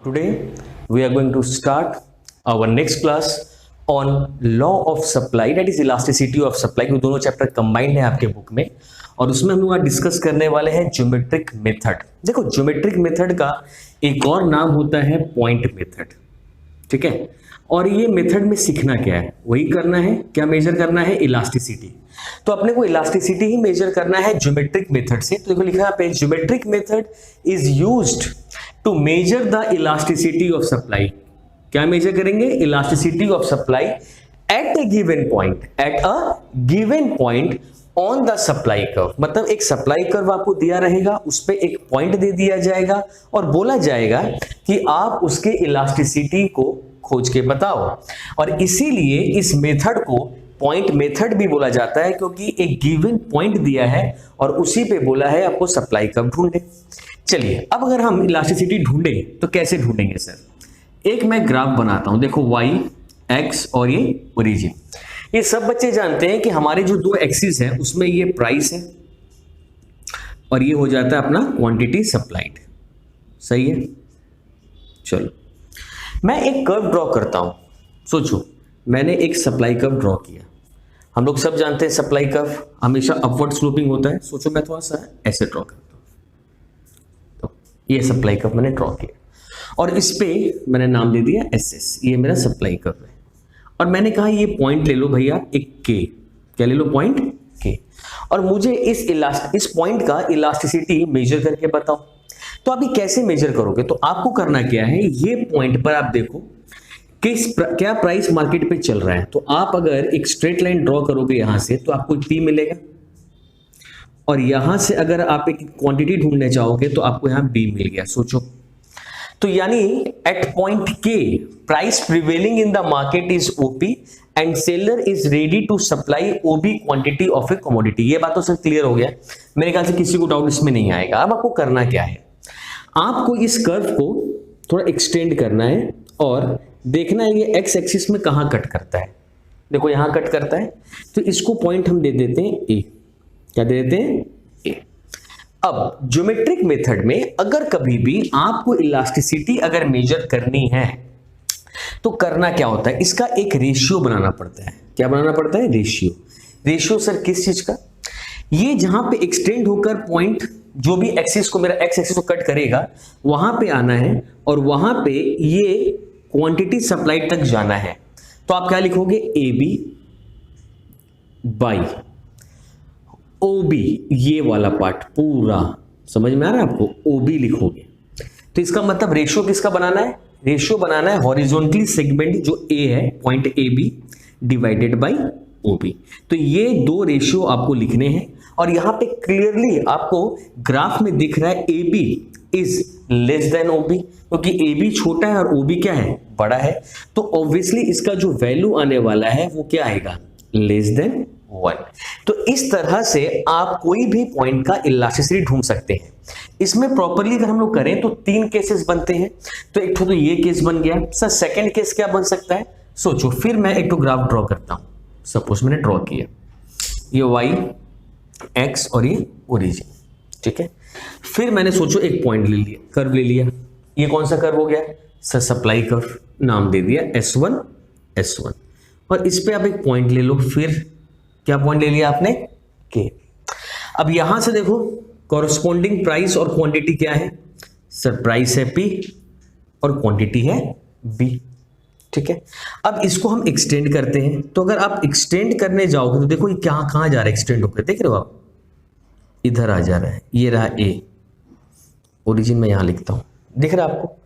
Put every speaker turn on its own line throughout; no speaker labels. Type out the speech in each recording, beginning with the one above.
Today we are going to start our next class on law of supply, that is elasticity of supply। क्योंकि दोनों chapter combined है आपके book में और उसमें हम लोग डिस्कस करने वाले हैं ज्योमेट्रिक मेथड। देखो ज्योमेट्रिक मेथड का एक और नाम होता है पॉइंट मेथड, ठीक है। और ये मेथड में सीखना क्या है, वही करना है, क्या मेजर करना है, इलास्टिसिटी। तो अपने को इलास्टिसिटी ही मेजर करना है ज्योमेट्रिक मेथड से। तो देखो लिखा है पे geometric method is used to measure the elasticity of supply. क्या मेजर करेंगे, elasticity of supply at a given point, at a given point on the supply curve. मतलब एक सप्लाई कर्व आपको दिया रहेगा, उस पे एक पॉइंट दे दिया जाएगा और बोला जाएगा कि आप उसके इलास्टिसिटी को खोज के बताओ। और इसीलिए इस मेथड को पॉइंट मेथड भी बोला जाता है, क्योंकि एक गिवन पॉइंट दिया है और उसी पे बोला है आपको सप्लाई कर्व ढूंढे। चलिए अब अगर हम इलास्टिसिटी ढूंढें तो कैसे ढूंढेंगे सर। एक मैं ग्राफ बनाता हूं, देखो y x और ये ओरिजिन। ये सब बच्चे जानते हैं कि हमारे जो दो एक्सिस हैं उसमें ये प्राइस है और ये हो जाता है अपना क्वांटिटी सप्लाइड, सही है। चलो मैं एक कर्व ड्रॉ करता हूं। सोचो मैंने एक सप्लाई कर्व ड्रॉ किया। हम लोग सब जानते हैं सप्लाई कर्व हमेशा अपवर्ड स्लोपिंग होता है। सोचो मैं थोड़ा सा ऐसे ड्रॉ करता हूं, तो ये सप्लाई कर्व मैंने ड्रॉ किया और इस पे मैंने नाम दे दिया SS। ये मेरा सप्लाई कर्व है और मैंने कहा ये पॉइंट ले लो भैया एक K। क्या ले लो, पॉइंट K। और मुझे इस पॉइंट का इलास्टिसिटी मेजर करके बताओ। तो अभी कैसे मेजर करोगे, तो आपको करना क्या है, ये पॉइंट पर आप देखो क्या प्राइस मार्केट पे चल रहा है। तो आप अगर एक स्ट्रेट लाइन ड्रॉ करोगे यहां से तो आपको P मिलेगा और यहां से अगर आप एक क्वांटिटी ढूंढने चाहोगे तो आपको यहां B मिल गया। सोचो तो यानी at point K price prevailing in the market is OP and seller is ready to supply OB quantity of a commodity. ये बात तो सर क्लियर हो गया, मेरे ख्याल से किसी को डाउट इसमें नहीं आएगा। अब आपको करना क्या है, आपको इस कर्व को थोड़ा एक्सटेंड करना है और देखना है ये एक्स एक्सिस में कहां कट करता है। देखो यहां कट करता है, तो इसको पॉइंट हम दे देते हैं A। क्या दे देते हैं, A। अब ज्योमेट्रिक मेथड में अगर कभी भी आपको इलास्टिसिटी अगर मेजर करनी है तो करना क्या होता है, इसका एक रेशियो बनाना पड़ता है। क्या बनाना पड़ता है, रेशियो। रेशियो सर किस चीज का, ये जहां पे एक्सटेंड होकर पॉइंट जो भी एक्सिस को, मेरा एक्स एक्सिस को कट करेगा वहां पे आना है और वहां पे ये क्वांटिटी सप्लाइड तक जाना है। तो आप क्या लिखोगे, AB बाई OB, ये वाला पार्ट पूरा समझ में आ रहा है आपको, OB लिखोगे। तो इसका मतलब रेशियो किसका बनाना है, रेशियो बनाना है हॉरिजॉन्टली सेगमेंट जो A है point AB divided by OB। तो ये दो रेशियो आपको लिखने हैं और यहां पे क्लियरली आपको ग्राफ में दिख रहा है AB is less than OB, क्योंकि AB छोटा है और OB क्या है, बड़ा है। तो ऑब्वियसली इसका जो वैल्यू आने वाला है वो क्या आएगा, लेस देन 1। तो इस तरह से आप कोई भी पॉइंट का इलास्टिसिटी ढूंढ सकते हैं। इसमें प्रॉपरली अगर हम लोग करें तो 3 केसेस बनते हैं। तो एक तो ये केस बन गया सर, सेकंड केस क्या बन सकता है, सोचो। फिर मैं एक तो ग्राफ ड्रॉ करता हूं, सपोज मैंने ड्रॉ किया ये Y X और ये ओरिजिन, ठीक है। फिर मैंने सोचो एक पॉइंट ले लिया, कर्व ले लिया। ये कौन सा कर्व हो गया सर, सप्लाई कर्व। नाम दे दिया S1 और इस पे आप एक पॉइंट ले लो। फिर क्या पॉइंट ले लिया आपने, K। अब यहां से देखो कॉरस्पॉन्डिंग प्राइस और क्वांटिटी क्या है सर, प्राइस है P और क्वांटिटी है B, ठीक है। अब इसको हम एक्सटेंड करते हैं। तो अगर आप एक्सटेंड करने जाओगे तो देखो ये कहां जा रहा है, एक्सटेंड होकर, देख रहे हो आप, इधर आ जा रहा है। ये रहा A, ओरिजिन में यहां लिखता हूं, दिख रहा है आपको।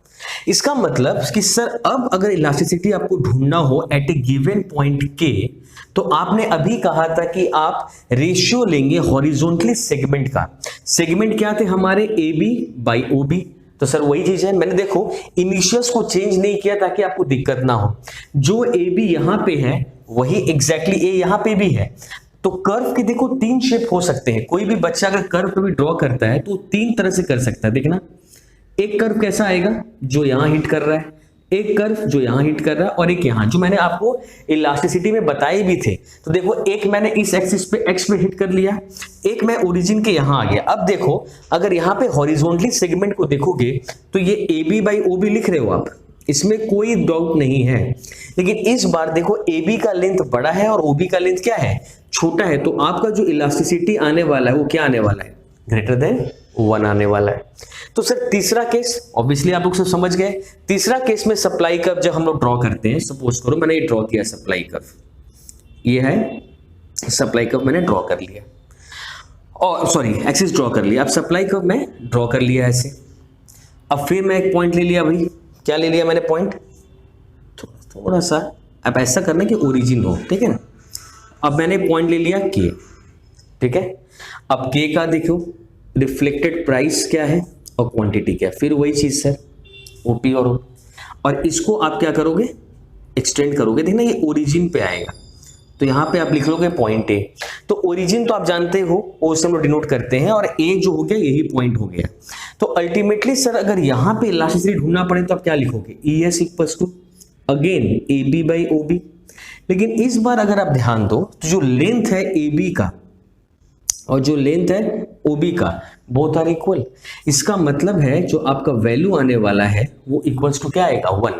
इसका मतलब कि सर अब अगर इलास्टिसिटी आपको ढूंढना हो eight a given point K, तो आपने अभी कहा था कि आप रेशियो लेंगे हॉरिजॉन्टली सेगमेंट का। सेगमेंट क्या थे हमारे, AB बाई OB। तो सर वही चीज है, मैंने देखो इनिशियल्स को चेंज नहीं किया ताकि आपको दिक्कत ना हो। जो AB यहां पे है वही एग्जैक्टली A यहां पे भी है। तो कर्व के देखो 3 शेप हो सकते हैं। कोई भी बच्चा अगर कर्व पे भी ड्रॉ करता है तो 3 तरह से कर सकता है। देखना एक कर्व कैसा आएगा, जो यहां हिट कर रहा है, एक कर्व जो यहां हिट कर रहा है और एक यहां, जो मैंने आपको इलास्टिसिटी में बताए भी थे। तो देखो एक मैंने इस एक्सिस पे एक्स पे हिट कर लिया, एक मैं ओरिजिन के यहां आ गया। अब देखो अगर यहां पे हॉरिजॉन्टली सेगमेंट को देखोगे तो ये AB बाई OB लिख रहे हो आप, इसमें कोई डाउट नहीं है। लेकिन इस बार देखो AB का लेंथ बड़ा है और OB का लेंथ क्या है, छोटा है। तो आपका जो इलास्टिसिटी आने वाला है वो क्या आने वाला है, ग्रेटर देन 1 आने वाला है। तो सर तीसरा केस ऑब्वियसली आप लोग सब समझ गए। तीसरा केस में सप्लाई कर्व जब हम लोग ड्रॉ करते हैं, सपोज करो मैंने ये ड्रॉ किया सप्लाई कर्व, ये है सप्लाई कर्व मैंने ड्रॉ कर लिया, और सॉरी एक्सिस ड्रॉ कर लिया। अब सप्लाई कर्व मैं ड्रॉ कर लिया ऐसे। अब फिर मैं एक पॉइंट ले लिया भाई, क्या ले लिया मैंने पॉइंट, थोड़ा सा अब ऐसा करना कि ओरिजिन हो, ठीक है ना। अब मैंने पॉइंट ले लिया K, ठीक है। अब K का देखो रिफ्लेक्टेड प्राइस क्या है और क्वांटिटी क्या है, फिर वही चीज सर OP और इसको आप क्या करोगे, एक्सटेंड करोगे। देखना ये ओरिजिन पे आएगा, तो यहां पे आप लिख लोगे पॉइंट A। तो ओरिजिन तो आप जानते हो O से हम लोग डिनोट करते हैं, और A जो हो गया यही पॉइंट हो गया। तो अल्टीमेटली सर अगर यहां पे इलास्टिसिटी ढूंढना पड़े तो आप क्या लिखोगे, ES equals to again AB by OB। लेकिन इस बार अगर आप ध्यान दो तो जो लेंथ है AB का और जो लेंथ है OB का बोथ आर इक्वल। इसका मतलब है जो आपका वैल्यू आने वाला है वो इक्वल्स टू क्या आएगा, 1।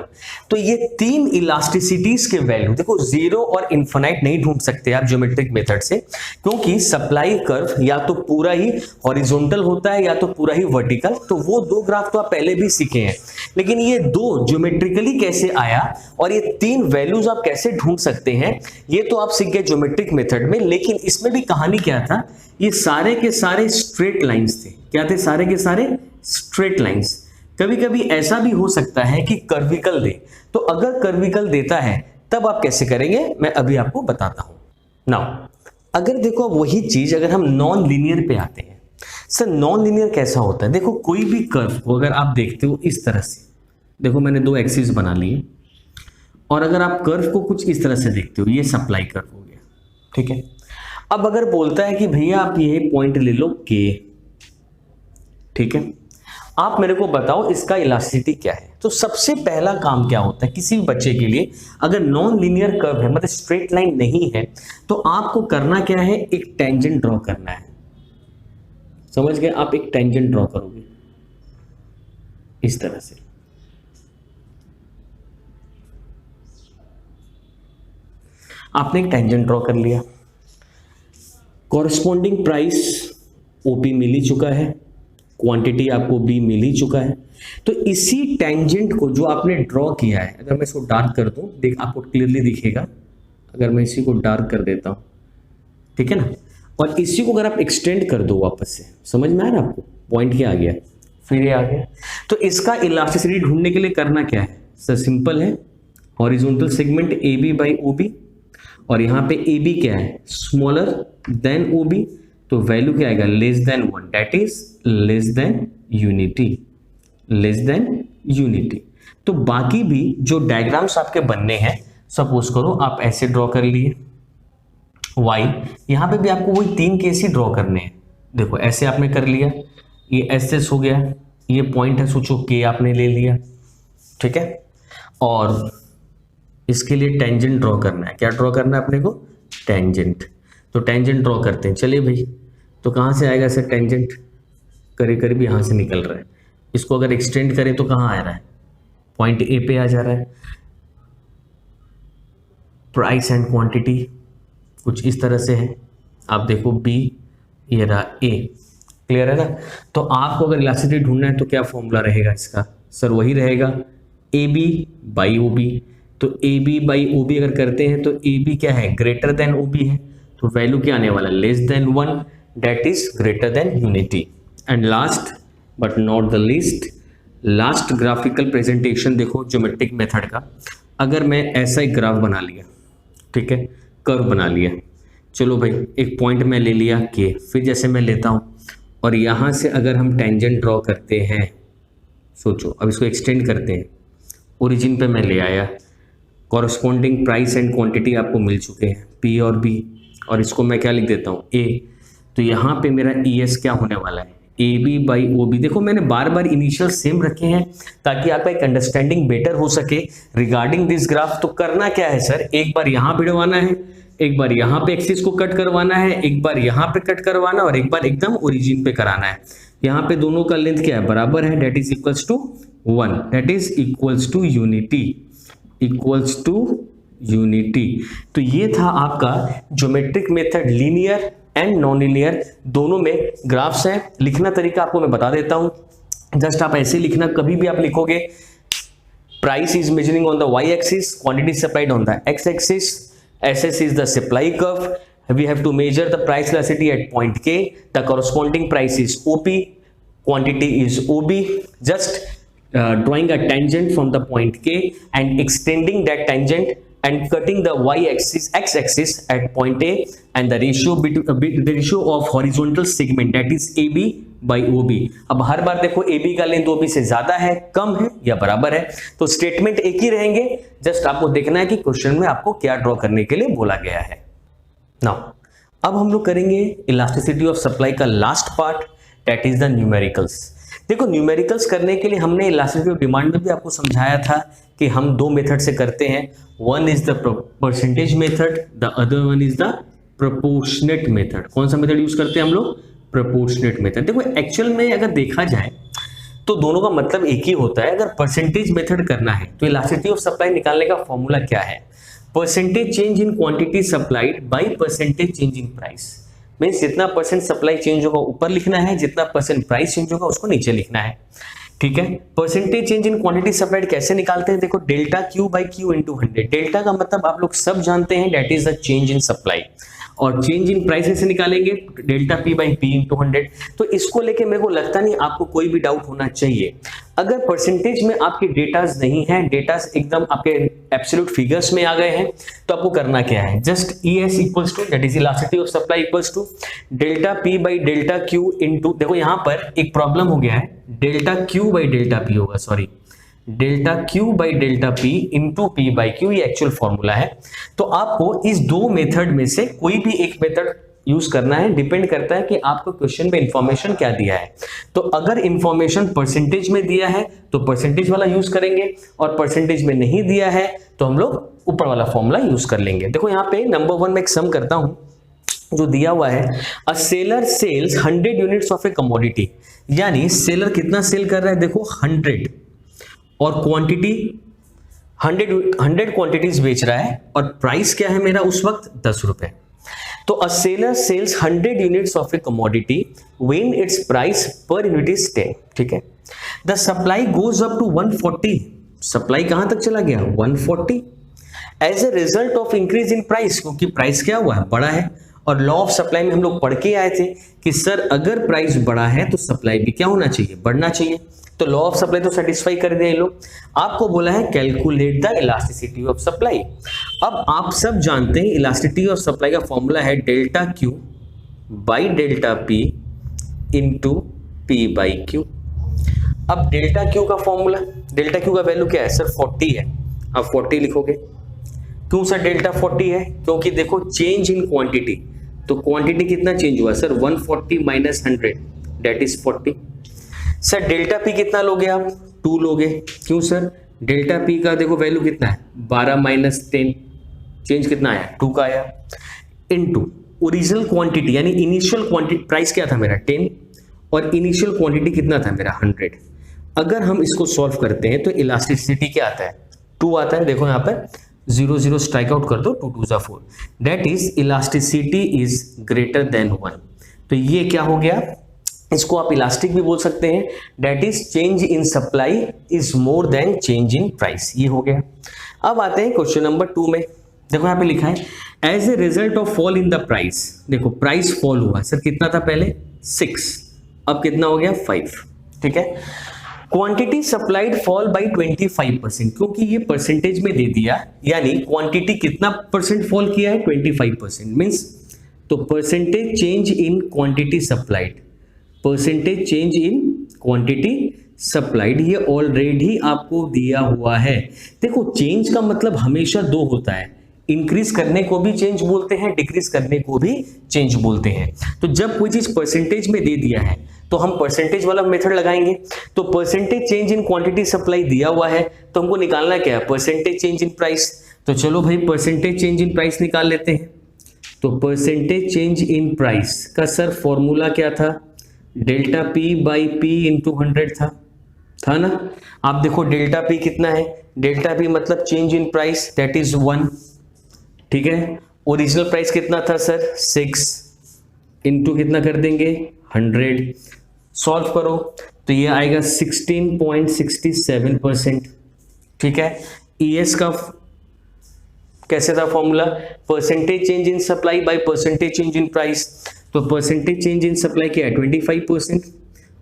तो ये तीन इलास्टिसिटीज के वैल्यू देखो, जीरो और इन्फिनाइट नहीं ढूंढ सकते आप ज्योमेट्रिक मेथड से, क्योंकि सप्लाई कर्व या तो पूरा ही हॉरिजॉन्टल होता है या तो पूरा ही वर्टिकल। तो वो दो ग्राफ तो आप पहले भी सीखे हैं, लेकिन ये दो ज्योमेट्रिकली कैसे आया और ये तीन वैल्यूज आप कैसे ढूंढ सकते हैं ये तो आप सीख गए ज्योमेट्रिक मेथड में। लेकिन इसमें भी कहानी क्या था, ये सारे के सारे स्ट्रेट लाइंस थे। क्या थे, सारे के सारे स्ट्रेट लाइंस। कभी कभी ऐसा भी हो सकता है कि कर्विकल दे, तो अगर कर्विकल देता है तब आप कैसे करेंगे मैं अभी आपको बताता हूं। नाउ अगर देखो वही चीज अगर हम नॉन लीनियर पे आते हैं, सर नॉन लीनियर कैसा होता है। देखो कोई भी कर्व को अगर आप देखते हो इस तरह से, देखो मैंने दो एक्सिस बना लिए, और अगर आप कर्व को कुछ इस तरह से देखते हो, ये सप्लाई कर्व हो गया, ठीक है। अब अगर बोलता है कि भैया आप ये पॉइंट ले लो K, ठीक है, आप मेरे को बताओ इसका इलास्टिसिटी क्या है। तो सबसे पहला काम क्या होता है किसी भी बच्चे के लिए, अगर नॉन लीनियर कर्व है मतलब स्ट्रेट लाइन नहीं है, तो आपको करना क्या है, एक टेंजेंट ड्रॉ करना है। समझ गए, आप एक टेंजेंट ड्रॉ करोगे इस तरह से। आपने एक टेंजेंट ड्रॉ कर लिया, कॉरस्पॉन्डिंग प्राइस OP मिल ही चुका है, क्वांटिटी आपको B मिल ही चुका है। तो इसी टेंजेंट को जो आपने ड्रॉ किया है, अगर मैं इसको डार्क कर दूं, देख आपको क्लियरली दिखेगा। अगर मैं इसी को डार्क कर देता हूं, ठीक है ना, और इसी को अगर आप एक्सटेंड कर दो वापस से, समझ में आ रहा है आपको, पॉइंट क्या आ गया, फिर ये आ गया। तो इसका इलास्टिसिटी ढूंढने के लिए करना क्या है सर, सिंपल है, horizontal segment AB by OB, और यहाँ पे AB क्या है, स्मॉलर देन OB, तो वैल्यू क्या आएगा, less than 1, that is less than unity, less than unity. तो बाकी भी जो डायग्राम्स आपके बनने हैं, सपोज करो आप ऐसे ड्रॉ कर लिए Y, यहाँ पे भी आपको वही तीन केस ही ड्रॉ करने हैं। देखो ऐसे आपने कर लिया, ये SS हो गया, ये पॉइंट है, सोचो K आपने ले लिया, ठीक है, और इसके लिए टेंजेंट ड्रॉ करना है। क्या ड्रॉ करना है अपने को, टेंजेंट। तो टेंजेंट ड्रॉ करते हैं, चलिए भाई। तो कहाँ से आएगा सर टेंजेंट, करीब करीब यहाँ से निकल रहा है। इसको अगर एक्सटेंड करें तो कहाँ आ रहा है, पॉइंट A पे आ जा रहा है। प्राइस एंड क्वांटिटी कुछ इस तरह से है, आप देखो B, ये रहा A, क्लियर है ना। तो आपको अगर इलास्टिसिटी ढूंढना है तो क्या फॉर्मूला रहेगा इसका, सर वही रहेगा AB बाई OB। तो AB बाई OB अगर करते हैं तो AB क्या है, ग्रेटर देन OB है, तो वैल्यू क्या आने वाला, less than 1, that is greater than unity. And last but not the least, last graphical presentation देखो ज्योमेट्रिक मेथड का। अगर मैं ऐसा एक ग्राफ बना लिया, ठीक है, कर्व बना लिया, चलो भाई एक पॉइंट में ले लिया K, फिर जैसे मैं लेता हूँ और यहाँ से अगर हम टेंजेंट ड्रॉ करते हैं, सोचो अब इसको एक्सटेंड करते हैं, ओरिजिन पे मैं ले आया, कॉरस्पॉन्डिंग प्राइस एंड क्वांटिटी आपको मिल चुके हैं P और B, और इसको मैं क्या लिख देता हूँ A। तो यहाँ पे मेरा ES क्या होने वाला है, A B by O B. देखो मैंने बार बार इनिशियल सेम रखे हैं ताकि आपका एक अंडरस्टैंडिंग बेटर हो सके रिगार्डिंग दिस ग्राफ। तो करना क्या है सर, एक बार यहां भिड़वाना है, एक बार यहां पे एक्सिस को कट करवाना है, एक बार यहां पे कट करवाना और एक बार एकदम ओरिजिन पे कराना है। यहां पे दोनों का लेंथ क्या है, बराबर है, that is equals to 1, that is equals to unity, equals to unity. तो ये था आपका geometric method, linear and non linear दोनों में ग्राफ्स हैं। लिखना तरीका आपको मैं बता देता हूं, जस्ट आप ऐसे लिखना। कभी भी आप लिखोगे price is measuring on the Y axis, quantity supplied on the X axis, SS is the supply curve, we have to measure the price elasticity at point K, the corresponding price is OP, quantity is OB, just drawing a tangent from the point K and extending that tangent and cutting the y axis, x axis at point A, and the ratio between the ratio of horizontal segment, that is AB by OB। अब हर बार देखो AB का length OB से ज्यादा है, कम है या बराबर है, तो स्टेटमेंट एक ही रहेंगे। जस्ट आपको देखना है कि क्वेश्चन में आपको क्या ड्रॉ करने के लिए बोला गया है। नाउ अब हम लोग करेंगे इलास्टिसिटी ऑफ सप्लाई का last part, that is the numericals. देखो न्यूमेरिकल्स करने के लिए हमने इलास्टिसिटी ऑफ डिमांड में भी आपको समझाया था कि हम दो मेथड से करते हैं, one is the percentage method, the other one is the proportionate method. कौन सा मेथड यूज करते हैं हम लोग, प्रोपोर्शनेट मेथड। देखो एक्चुअल में अगर देखा जाए तो दोनों का मतलब एक ही होता है। अगर परसेंटेज मेथड करना है तो इलास्टिसिटी ऑफ सप्लाई निकालने का फॉर्मूला क्या है, percentage change in quantity supplied by percentage change in price. Means जितना परसेंट सप्लाई चेंज होगा ऊपर लिखना है, जितना परसेंट प्राइस चेंज होगा उसको नीचे लिखना है, ठीक है। Percentage change in quantity supplied कैसे निकालते हैं, देखो delta Q by Q into 100। Delta का मतलब आप लोग सब जानते हैं, that is the change in supply, और चेंज इन प्राइस से निकालेंगे delta P by P into 100। तो इसको लेके मेरे को लगता नहीं आपको कोई भी डाउट होना चाहिए। अगर परसेंटेज में आपके डेटाज नहीं है, डेटाज एकदम आपके एब्सोल्यूट फिगर्स में आ गए हैं, तो आपको करना क्या है, just ES equals to that is elasticity of supply equals to delta P by delta Q into, देखो यहां पर एक प्रॉब्लम हो गया है, delta Q by delta P होगा, sorry delta Q by delta P into P by Q, ये actual formula है। तो आपको इस दो मेथड में से कोई भी एक मेथड यूज करना है, डिपेंड करता है कि आपको क्वेश्चन में इंफॉर्मेशन क्या दिया है। तो अगर इंफॉर्मेशन परसेंटेज में दिया है तो परसेंटेज वाला यूज करेंगे, और परसेंटेज में नहीं दिया है तो हम लोग ऊपर वाला फॉर्मूला यूज कर लेंगे। देखो यहाँ पे नंबर 1 में एक सम करता हूं जो दिया हुआ है, अ seller sells 100 units of a commodity, यानी सेलर कितना सेल कर रहा है, देखो 100, और क्वांटिटी 100 क्वांटिटीज बेच रहा है, और प्राइस क्या है मेरा उस वक्त 10 रुपए। तो a seller sells 100 units of a commodity when its price per unit is 10, ठीक है। The supply goes up to 140, supply कहां तक चला गया, 140, as a result of increase in price, क्योंकि प्राइस क्या हुआ है, बड़ा है। और लॉ ऑफ सप्लाई में हम लोग पढ़ के आए थे कि सर अगर प्राइस बड़ा है तो सप्लाई भी क्या होना चाहिए, बढ़ना चाहिए। तो लॉ ऑफ सप्लाई तो सेटिस्फाई कर दिया ये लोग। आपको बोला है calculate the elasticity of supply. अब आप सब जानते हैं इलास्टिसिटी ऑफ सप्लाई का फॉर्मूला है delta Q by delta P into P by Q. अब डेल्टा क्यू का फॉर्मूला, डेल्टा क्यू का वैल्यू क्या है सर, 40 है, आप 40 लिखोगे। क्यों सर डेल्टा 40 है, क्योंकि देखो चेंज इन क्वांटिटी, तो क्वांटिटी कितना चेंज हुआ sir, 140 minus 100 that is 40। Sir delta P कितना लोगे आप, 2 लोगे, क्यों सर, डेल्टा पी का देखो वैल्यू कितना है, 12 माइनस 10, चेंज कितना आया, 2 का आया, इनटू ओरिजिनल क्वांटिटी यानी इनिशियल क्वांटिटी, प्राइस क्या था मेरा 10, और इनिशियल क्वांटिटी कितना था मेरा 100। अगर हम इसको सॉल्व करते हैं तो इलास्टिसिटी क्या आता है, 2 आता है। देखो यहाँ पर 0 0 स्ट्राइक आउट कर दो, 2 2 = 4, that is elasticity is greater than 1। तो ये क्या हो गया, इसको आप इलास्टिक भी बोल सकते हैं, that is change in supply is more than change in price, ये हो गया। अब आते हैं क्वेश्चन नंबर 2 में, देखो यहाँ पे लिखा है as a result of fall in the price. देखो प्राइस फॉल हुआ सर, कितना था पहले 6, अब कितना हो गया 5, ठीक है। क्वांटिटी सप्लाइड फॉल बाय 25%, क्योंकि ये परसेंटेज में दे दिया, यानी क्वांटिटी कितना परसेंट फॉल किया है 25%, मींस तो percentage change in quantity supplied, percentage change in quantity supplied, ये ऑलरेडी आपको दिया हुआ है। देखो चेंज का मतलब हमेशा 2 होता है, इंक्रीज करने को भी चेंज बोलते हैं, डिक्रीज करने को भी चेंज बोलते हैं। तो जब कोई चीज परसेंटेज में दे दिया है तो हम परसेंटेज वाला मेथड लगाएंगे। तो percentage change in quantity supply दिया हुआ है तो हमको निकालना क्या है, परसेंटेज चेंज इन प्राइस। तो चलो भाई परसेंटेज चेंज इन प्राइस निकाल लेते हैं। तो परसेंटेज चेंज इन प्राइस का सर फॉर्मूला क्या था, delta P by P into 100 था ना। आप देखो डेल्टा पी कितना है, डेल्टा पी मतलब change in price that is 1, ठीक है। ओरिजिनल प्राइस कितना था सर 6 इंटू कितना कर देंगे 100, सॉल्व करो तो ये आएगा 16.67%, ठीक है। ईएस का कैसे था formula, percentage change in supply by percentage change in price. तो परसेंटेज चेंज इन सप्लाई क्या है 25%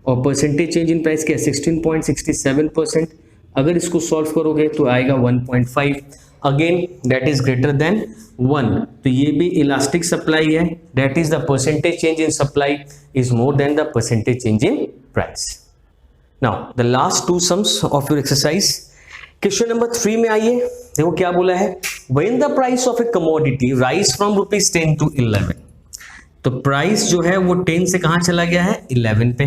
और परसेंटेज चेंज इन प्राइस क्या है 16.67%। अगर इसको सॉल्व करोगे तो आएगा 1.5, again that is greater than 1। तो ये भी इलास्टिक सप्लाई है, that is the percentage change in supply is more than the percentage change in price. Now the last two sums of your exercise, question number 3 में आइए, देखो क्या बोला है, when the price of a commodity rise from ₹10 to 11। तो price जो है वो 10 से कहां चला गया है 11 पे।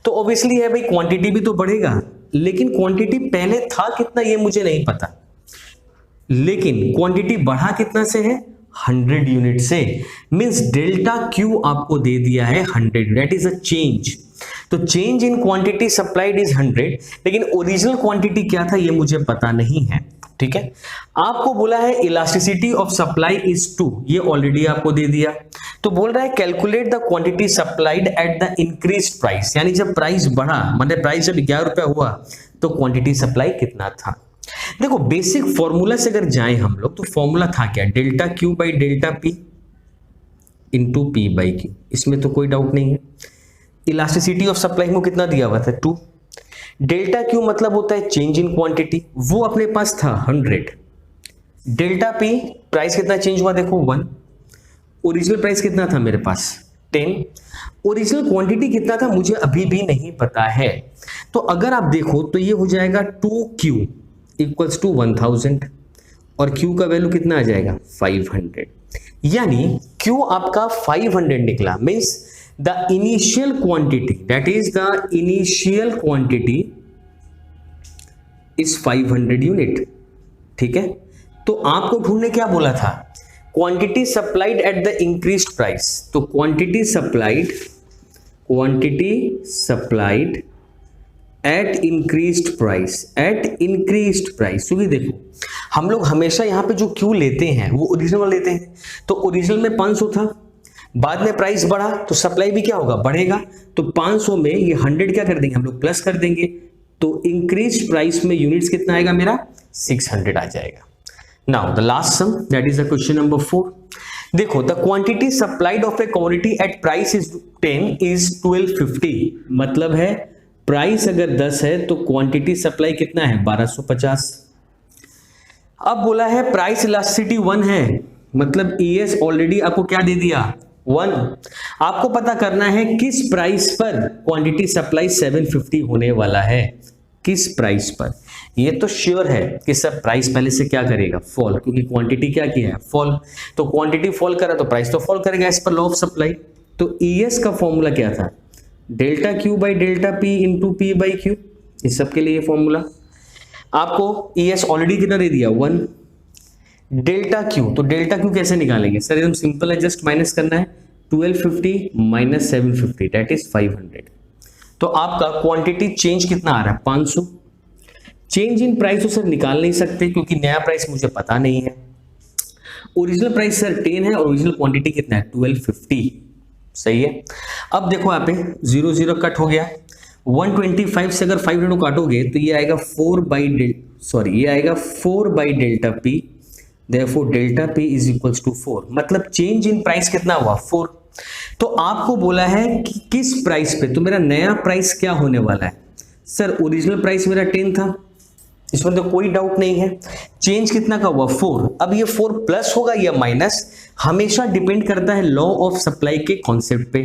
तो ऑब्वियसली है भाई क्वांटिटी भी तो बढ़ेगा, लेकिन क्वांटिटी पहले था कितना ये मुझे नहीं पता, लेकिन क्वांटिटी बढ़ा कितना से है 100 यूनिट से, मींस डेल्टा क्यू आपको दे दिया है 100, दैट इज अ चेंज। तो change in quantity supplied is 100, लेकिन ओरिजिनल क्वांटिटी क्या था ये मुझे पता नहीं है, ठीक है। आपको बोला है इलास्टिसिटी ऑफ सप्लाई इज 2, ये ऑलरेडी आपको दे दिया। तो बोल रहा है calculate the quantity supplied at the increased price, यानी जब प्राइस बढ़ा, मतलब प्राइस जब 11 रुपया हुआ तो क्वांटिटी सप्लाई कितना था। देखो बेसिक फॉर्मूला से अगर जाएं हम लोग तो फॉर्मूला था क्या, delta Q by delta P into P by Q, इसमें तो कोई डाउट नहीं है। इलास्टिसिटी ऑफ सप्लाई में कितना दिया हुआ था 2, डेल्टा क्यू मतलब होता है चेंज इन क्वांटिटी, वो अपने पास था 100, डेल्टा पी प्राइस कितना चेंज हुआ देखो 1, ओरिजिनल प्राइस कितना था मेरे पास 10, ओरिजिनल क्वांटिटी कितना था मुझे अभी भी नहीं पता है। तो अगर आप देखो तो ये हो जाएगा 2Q इक्वल्स टू 1000 और Q का वैल्यू कितना आ जाएगा 500, यानी Q आपका 500 निकला, means the initial quantity, that is the initial quantity is 500 unit, ठीक है। तो आपको ढूंढने क्या बोला था, quantity supplied at the increased price. तो quantity supplied at increased price, क्योंकि देखो हम लोग हमेशा यहां पे जो क्यू लेते हैं वो ओरिजिनल लेते हैं। तो ओरिजिनल में 500 था, बाद में प्राइस बढ़ा तो सप्लाई भी क्या होगा बढ़ेगा, तो 500 में ये 100 क्या कर देंगे हम लोग प्लस कर देंगे, तो इंक्रीज्ड प्राइस में यूनिट्स कितना आएगा मेरा 600 आ जाएगा। Now the last sum that is the question number 4। देखो the quantity supplied of a commodity at price is 10 is 1250, मतलब है प्राइस अगर 10 है तो क्वांटिटी सप्लाई कितना है 1250। अब बोला है प्राइस इलास्टिसिटी 1 है, मतलब ES ऑलरेडी आपको क्या दे दिया 1। आपको पता करना है किस प्राइस पर क्वांटिटी सप्लाई 750 होने वाला है, किस प्राइस पर। ये तो श्योर है कि सब प्राइस पहले से क्या करेगा फॉल, क्योंकि क्वांटिटी क्या किया है फॉल, तो क्वांटिटी फॉल करा तो प्राइस तो फॉल करेगा as per law of supply. तो ES का फॉर्मूला क्या था, delta Q by delta P into P by Q, इस सब के लिए फॉर्मूला। आपको ES ऑलरेडी कितना दे दिया 1, डेल्टा क्यू, तो डेल्टा क्यू कैसे निकालेंगे सर, एकदम सिंपल है, जस्ट माइनस करना है 1250 माइनस 750 दैट इज 500। तो आपका क्वांटिटी चेंज कितना आ रहा है 500। चेंज इन प्राइस तो सर निकाल नहीं सकते क्योंकि नया प्राइस मुझे पता नहीं है। ओरिजिनल प्राइस सर 10 है और ओरिजिनल क्वांटिटी कितना है 1250, सही है। अब देखो यहाँ पे 0 0 कट हो गया, 125 से अगर 500 काटोगे तो ये आएगा 4 by delta P, therefore delta P is equals to 4, मतलब चेंज इन प्राइस कितना हुआ 4। तो आपको बोला है कि किस प्राइस पे, तो मेरा नया प्राइस क्या होने वाला है सर, ओरिजिनल प्राइस मेरा 10 था, इसमें तो कोई डाउट नहीं है, चेंज कितना का हुआ 4। अब ये 4 प्लस होगा या माइनस, हमेशा डिपेंड करता है लॉ ऑफ सप्लाई के कॉन्सेप्ट पे।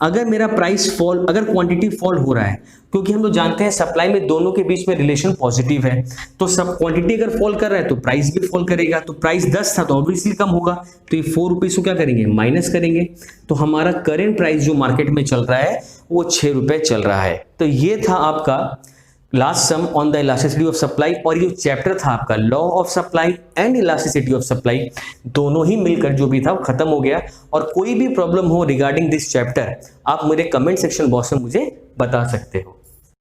अगर मेरा प्राइस फॉल, अगर क्वांटिटी फॉल हो रहा है, क्योंकि हम लोग जानते हैं सप्लाई में दोनों के बीच में रिलेशन पॉजिटिव है, तो सब क्वांटिटी अगर फॉल कर रहा है तो प्राइस भी फॉल करेगा। तो प्राइस 10 था तो ऑब्वियसली कम होगा, तो ये 4 रुपीज को क्या करेंगे, माइनस करेंगे। तो हमारा करेंट प्राइस जो मार्केट में चल रहा है वो 6 रुपए चल रहा है। तो ये था आपका last sum on the elasticity of supply, और ये चैप्टर था आपका law of supply and elasticity of supply, दोनों ही मिलकर जो भी था वो खत्म हो गया। और कोई भी प्रॉब्लम हो रिगार्डिंग दिस चैप्टर आप मेरे कमेंट सेक्शन बॉक्स में मुझे बता सकते हो।